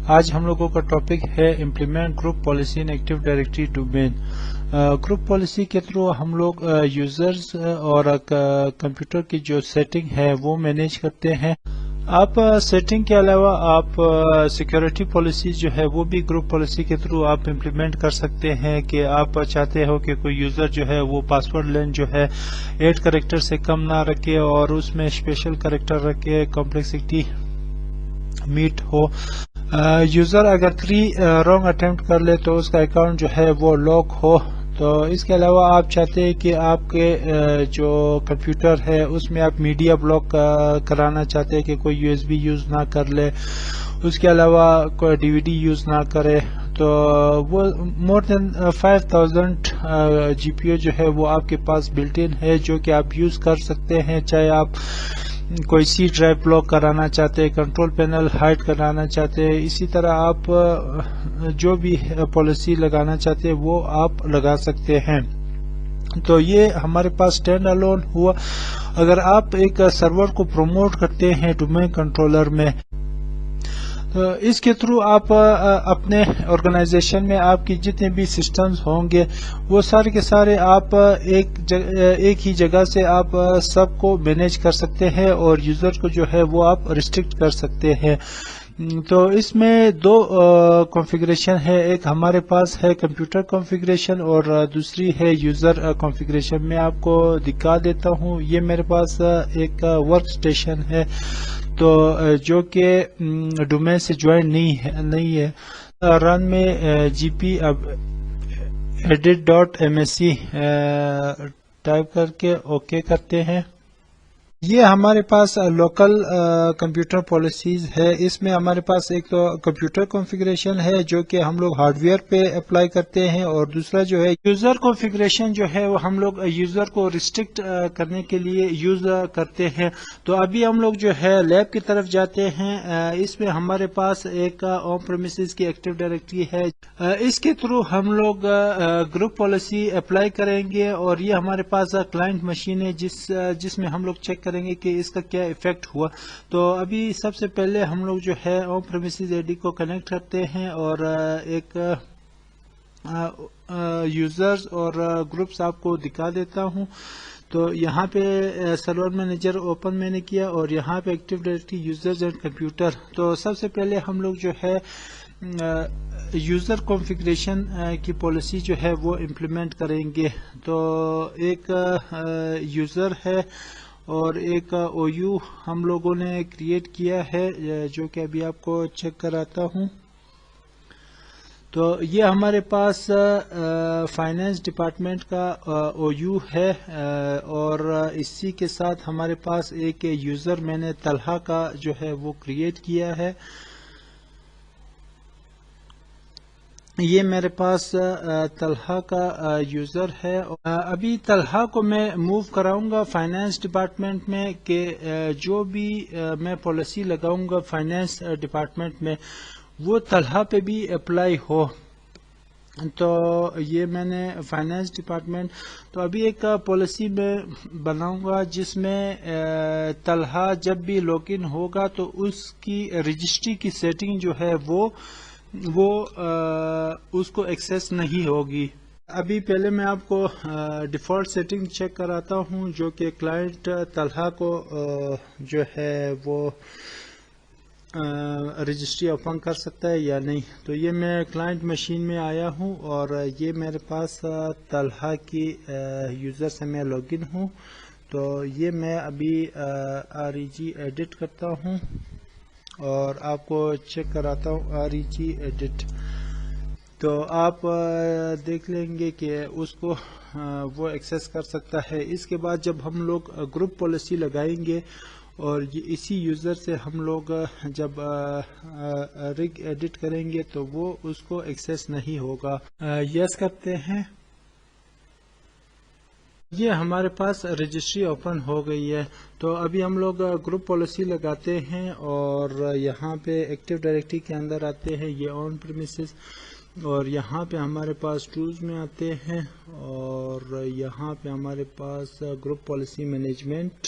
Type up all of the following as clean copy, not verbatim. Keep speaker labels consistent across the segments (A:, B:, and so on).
A: آج ہم لوگوں کا ٹاپک ہے implement group policy in active directory domain. Group policy کے تھرو ہم لوگ یوزرز اور کمپیوٹر کی جو سیٹنگ ہے وہ مینیج کرتے ہیں. آپ سیٹنگ کے علاوہ آپ سیکیورٹی پالیسی جو ہے وہ بھی گروپ پالیسی کے تھرو آپ امپلیمنٹ کر سکتے ہیں کہ آپ چاہتے ہو کہ کوئی یوزر جو ہے وہ پاسورڈ لینتھ جو ہے 8 کریکٹر سے کم نہ رکھے اور اس میں اسپیشل کریکٹر رکھے, کمپلیکسٹی میٹ ہو. یوزر اگر 3 رانگ اٹیمپٹ کر لے تو اس کا اکاؤنٹ جو ہے وہ لاک ہو. تو اس کے علاوہ آپ چاہتے ہیں کہ آپ کے جو کمپیوٹر ہے اس میں آپ میڈیا بلاک کرانا چاہتے ہیں کہ کوئی یو ایس بی یوز نہ کر لے, اس کے علاوہ کوئی ڈی وی ڈی یوز نہ کرے, تو وہ مور دین 5000 جی پی او جو ہے وہ آپ کے پاس بلٹ ان ہے جو کہ آپ یوز کر سکتے ہیں. چاہے آپ کوئی سی ڈرائیو بلاک کرانا چاہتے ہیں, کنٹرول پینل ہائڈ کرانا چاہتے ہیں, اسی طرح آپ جو بھی پالیسی لگانا چاہتے ہیں وہ آپ لگا سکتے ہیں. تو یہ ہمارے پاس اسٹینڈ الون ہوا. اگر آپ ایک سرور کو پروموٹ کرتے ہیں ڈومین کنٹرولر میں, تو اس کے تھرو آپ اپنے آرگنائزیشن میں آپ کی جتنے بھی سسٹمز ہوں گے وہ سارے کے سارے آپ ایک ہی جگہ سے آپ سب کو مینیج کر سکتے ہیں اور یوزر کو جو ہے وہ آپ ریسٹرکٹ کر سکتے ہیں. تو اس میں 2 کانفیگریشن ہے, ایک ہمارے پاس ہے کمپیوٹر کانفیگریشن اور دوسری ہے یوزر کانفیگریشن. میں آپ کو دکھا دیتا ہوں. یہ میرے پاس ایک ورک اسٹیشن ہے تو جو کہ ڈومین سے جوائن نہیں ہے. رن میں جی پی edit.msc ٹائپ کر کے اوکے کرتے ہیں. یہ ہمارے پاس لوکل کمپیوٹر پالیسیز ہے. اس میں ہمارے پاس ایک تو کمپیوٹر کنفیگریشن ہے جو کہ ہم لوگ ہارڈ ویئر پہ اپلائی کرتے ہیں, اور دوسرا جو ہے یوزر کنفیگریشن جو ہے وہ ہم لوگ یوزر کو ریسٹرکٹ کرنے کے لیے یوز کرتے ہیں. تو ابھی ہم لوگ جو ہے لیب کی طرف جاتے ہیں. اس میں ہمارے پاس ایک آن پریمیسز کی ایکٹیو ڈائریکٹری ہے. اس کے تھرو ہم لوگ گروپ پالیسی اپلائی کریں گے, اور یہ ہمارے پاس کلائنٹ مشین ہے جس میں ہم لوگ چیک کریں گے کہ اس کا کیا ایفیکٹ ہوا. تو ابھی سب سے پہلے ہم لوگ جو ہے آن پریمیسز اے ڈی کو کنیکٹ کرتے ہیں اور ایک یوزرز اور گروپس آپ کو دکھا دیتا ہوں. تو یہاں پہ سرور مینیجر اوپن میں نے کیا اور یہاں پہ active directory users and computer. تو سب سے پہلے ہم لوگ جو ہے یوزر کنفیگریشن کی پالیسی جو ہے وہ امپلیمنٹ کریں گے. تو ایک یوزر ہے اور ایک او یو ہم لوگوں نے کریٹ کیا ہے جو کہ ابھی آپ کو چیک کراتا ہوں. تو یہ ہمارے پاس فائنینس ڈپارٹمنٹ کا او یو ہے, اور اسی کے ساتھ ہمارے پاس ایک یوزر میں نے طلحہ کا جو ہے وہ کریٹ کیا ہے. یہ میرے پاس طلحہ کا یوزر ہے. ابھی طلحہ کو میں موو کراؤں گا فائنینس ڈپارٹمنٹ میں کہ جو بھی میں پالیسی لگاؤں گا فائنینس ڈپارٹمنٹ میں وہ طلحہ پہ بھی اپلائی ہو. تو یہ میں نے فائنینس ڈپارٹمنٹ, تو ابھی ایک پالیسی میں بناؤں گا جس میں طلحہ جب بھی لاگ ان ہوگا تو اس کی رجسٹری کی سیٹنگ جو ہے وہ اس کو ایکسیس نہیں ہوگی. ابھی پہلے میں آپ کو ڈیفالٹ سیٹنگ چیک کراتا ہوں جو کہ کلائنٹ طلحہ کو جو ہے وہ رجسٹری اوپن کر سکتا ہے یا نہیں. تو یہ میں کلائنٹ مشین میں آیا ہوں اور یہ میرے پاس طلحہ کی یوزر سے میں لاگ ان ہوں. تو یہ میں ابھی آر ای جی ایڈٹ کرتا ہوں اور آپ کو چیک کراتا ہوں آر ای جی ایڈٹ. تو آپ دیکھ لیں گے کہ اس کو وہ ایکسیس کر سکتا ہے. اس کے بعد جب ہم لوگ گروپ پالیسی لگائیں گے اور اسی یوزر سے ہم لوگ جب ریگ ایڈٹ کریں گے تو وہ اس کو ایکسیس نہیں ہوگا. یس کرتے ہیں. یہ ہمارے پاس رجسٹری اوپن ہو گئی ہے. تو ابھی ہم لوگ گروپ پالیسی لگاتے ہیں اور یہاں پہ ایکٹیو ڈائریکٹری کے اندر آتے ہیں, یہ آن پریمیسز, اور یہاں پہ ہمارے پاس ٹولز میں آتے ہیں اور یہاں پہ ہمارے پاس group policy management.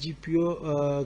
A: GPO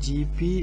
A: GP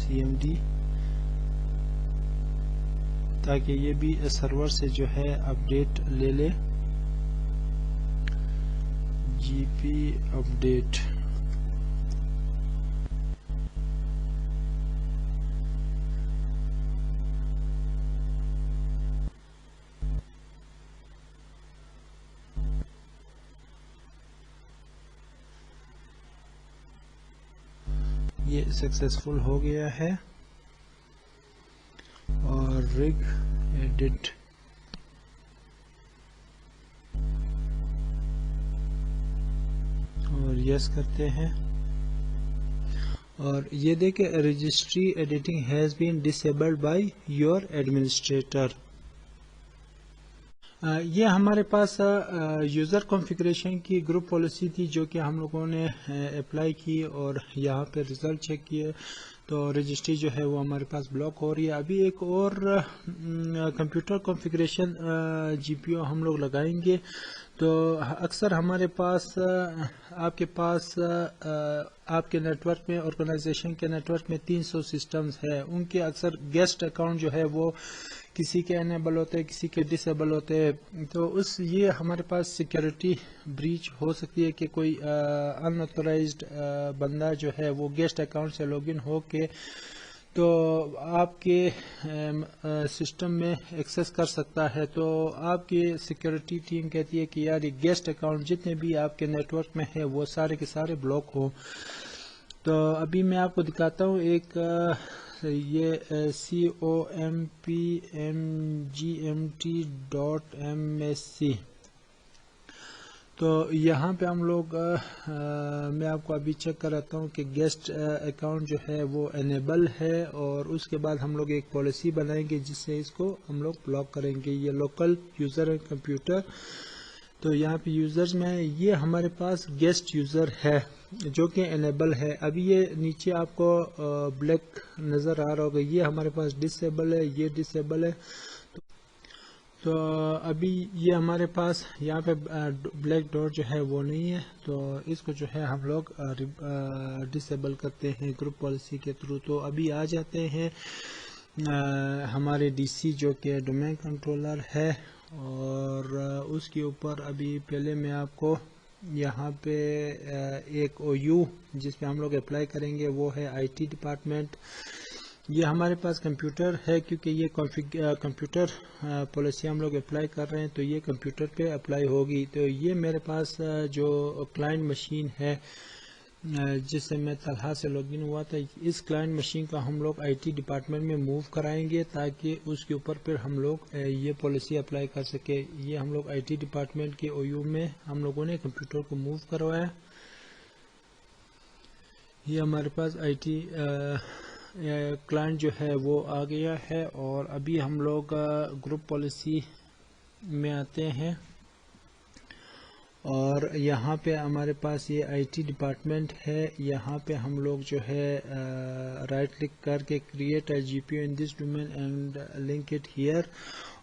A: CMD, تاکہ یہ بھی سرور سے جو ہے اپڈیٹ لے لے. جی پی اپڈیٹ. یہ سکسیسفل ہو گیا ہے. اور ریگ ایڈٹ اور یس کرتے ہیں. اور یہ دیکھیں registry editing has been disabled by your administrator. یہ ہمارے پاس یوزر کنفیگریشن کی گروپ پالیسی تھی جو کہ ہم لوگوں نے اپلائی کی اور یہاں پہ ریزلٹ چیک کیے تو رجسٹری جو ہے وہ ہمارے پاس بلاک ہو رہی ہے. ابھی ایک اور کمپیوٹر کنفیگریشن جی پی او ہم لوگ لگائیں گے. تو اکثر ہمارے پاس آپ کے پاس آپ کے نیٹ ورک میں آرگنائزیشن کے نیٹ ورک میں 300 سسٹمز ہے. ان کے اکثر گیسٹ اکاؤنٹ جو ہے وہ کسی کے انیبل ہوتے ہیں کسی کے ڈسیبل ہوتے ہیں. تو یہ ہمارے پاس سیکیورٹی بریچ ہو سکتی ہے کہ کوئی ان آتھورائزڈ بندہ جو ہے وہ گیسٹ اکاؤنٹ سے لاگ ان ہو کے تو آپ کے سسٹم میں ایکسیس کر سکتا ہے. تو آپ کی سیکیورٹی ٹیم کہتی ہے کہ یار یہ گیسٹ اکاؤنٹ جتنے بھی آپ کے نیٹ ورک میں ہے وہ سارے کے سارے بلاک ہو. تو ابھی میں آپ کو دکھاتا ہوں ایک یہ COMPMGMT.MSC. تو یہاں پہ ہم لوگ میں آپ کو ابھی چیک کراتا ہوں کہ گیسٹ اکاؤنٹ جو ہے وہ انیبل ہے اور اس کے بعد ہم لوگ ایک پالیسی بنائیں گے جس سے اس کو ہم لوگ بلاک کریں گے. یہ لوکل یوزر کمپیوٹر. تو یہاں پہ یوزرز میں یہ ہمارے پاس گیسٹ یوزر ہے جو کہ انیبل ہے. ابھی یہ نیچے آپ کو بلیک نظر آ رہا ہوگا یہ ہمارے پاس ڈسیبل ہے یہ ڈسیبل ہے. تو ابھی یہ ہمارے پاس یہاں پہ بلیک ڈاٹ جو ہے وہ نہیں ہے تو اس کو جو ہے ہم لوگ ڈسیبل کرتے ہیں گروپ پالیسی کے تھرو. تو ابھی آ جاتے ہیں ہمارے ڈی سی جو کہ ڈومین کنٹرولر ہے اور اس کے اوپر ابھی پہلے میں آپ کو یہاں پہ ایک او یو جس پہ ہم لوگ اپلائی کریں گے وہ ہے آئی ٹی ڈپارٹمنٹ. یہ ہمارے پاس کمپیوٹر ہے کیونکہ یہ کمپیوٹر پالیسی ہم لوگ اپلائی کر رہے ہیں تو یہ کمپیوٹر پہ اپلائی ہوگی. تو یہ میرے پاس جو کلائنٹ مشین ہے جس سے میں طلحہ سے لاگ ان ہوا تھا اس کلائنٹ مشین کا ہم لوگ آئی ٹی ڈپارٹمنٹ میں موو کرائیں گے تاکہ اس کے اوپر پھر ہم لوگ یہ پالیسی اپلائی کر سکے. یہ ہم لوگ آئی ٹی ڈپارٹمنٹ کے او یو میں ہم لوگوں نے کمپیوٹر کو موو کروایا. یہ ہمارے پاس آئی ٹی کلائنٹ جو ہے وہ آ گیا ہے اور ابھی ہم لوگ گروپ پالیسی میں آتے ہیں اور یہاں پہ ہمارے پاس یہ آئی ٹی ڈپارٹمنٹ ہے. یہاں پہ ہم لوگ جو ہے رائٹ کلک کر کے create a G P O in this domain and link it here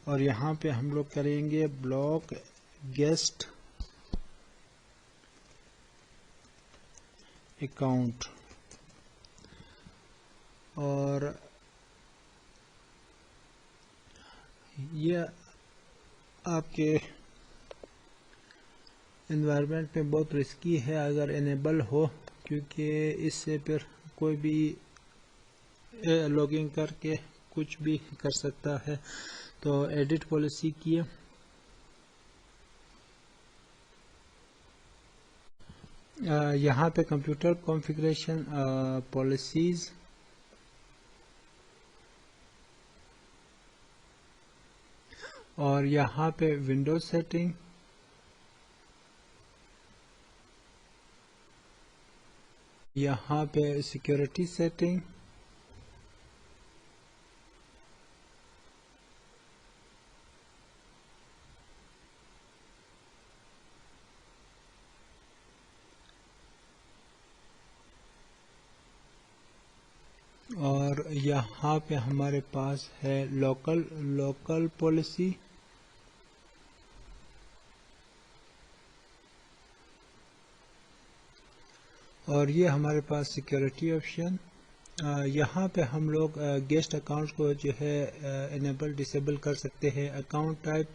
A: اور یہاں پہ ہم لوگ کریں گے بلاک گیسٹ اکاؤنٹ. اور یہ آپ کے انوائرمنٹ میں بہت رسکی ہے اگر انیبل ہو کیونکہ اس سے پھر کوئی بھی لاگ ان کر کے کچھ بھی کر سکتا ہے. تو ایڈٹ پالیسی کی یہاں پہ کمپیوٹر کنفیگریشن پالیسیز اور یہاں پہ ونڈوز سیٹنگ یہاں پہ سیکیورٹی سیٹنگ اور یہاں پہ ہمارے پاس ہے لوکل پالیسی اور یہ ہمارے پاس سیکیورٹی آپشن یہاں پہ ہم لوگ گیسٹ اکاؤنٹ کو جو ہے انیبل ڈسیبل کر سکتے ہیں. Account type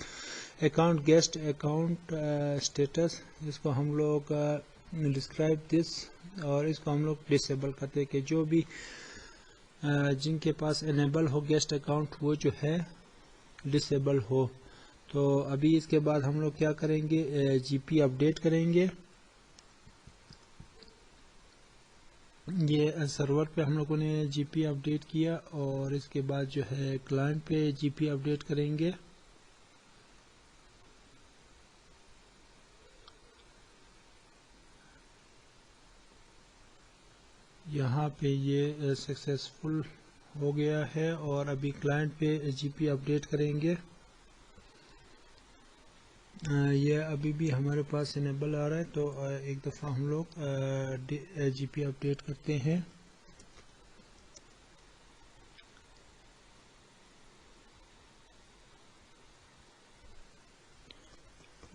A: account guest account status, اس کو ہم لوگ ڈسکرائب دس، اور اس کو ہم لوگ ڈسیبل کرتے ہیں کہ جو بھی جن کے پاس انیبل ہو گیسٹ اکاؤنٹ وہ جو ہے ڈسیبل ہو. تو ابھی اس کے بعد ہم لوگ کیا کریں گے، جی پی اپڈیٹ کریں گے. یہ سرور پہ ہم لوگوں نے جی پی اپڈیٹ کیا، اور اس کے بعد جو ہے کلائنٹ پہ جی پی اپڈیٹ کریں گے. یہاں پہ یہ سکسیسفل ہو گیا ہے، اور ابھی کلائنٹ پہ جی پی اپڈیٹ کریں گے. یہ ابھی بھی ہمارے پاس انیبل آ رہا ہے، تو ایک دفعہ ہم لوگ جی پی اپڈیٹ کرتے ہیں.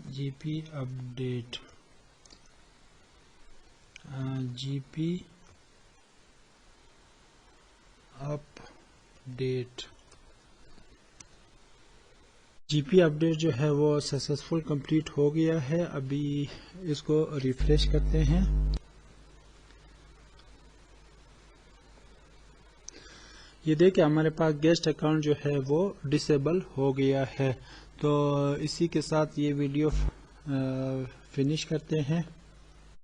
A: جی پی اپڈیٹ، جی پی اپڈیٹ. جی پی اپڈیٹ جو ہے وہ سکسیسفل کمپلیٹ ہو گیا ہے. ابھی اس کو ریفریش کرتے ہیں. یہ دیکھیں ہمارے پاس گیسٹ اکاؤنٹ جو ہے وہ ڈسیبل ہو گیا ہے. تو اسی کے ساتھ یہ ویڈیو فنش کرتے ہیں.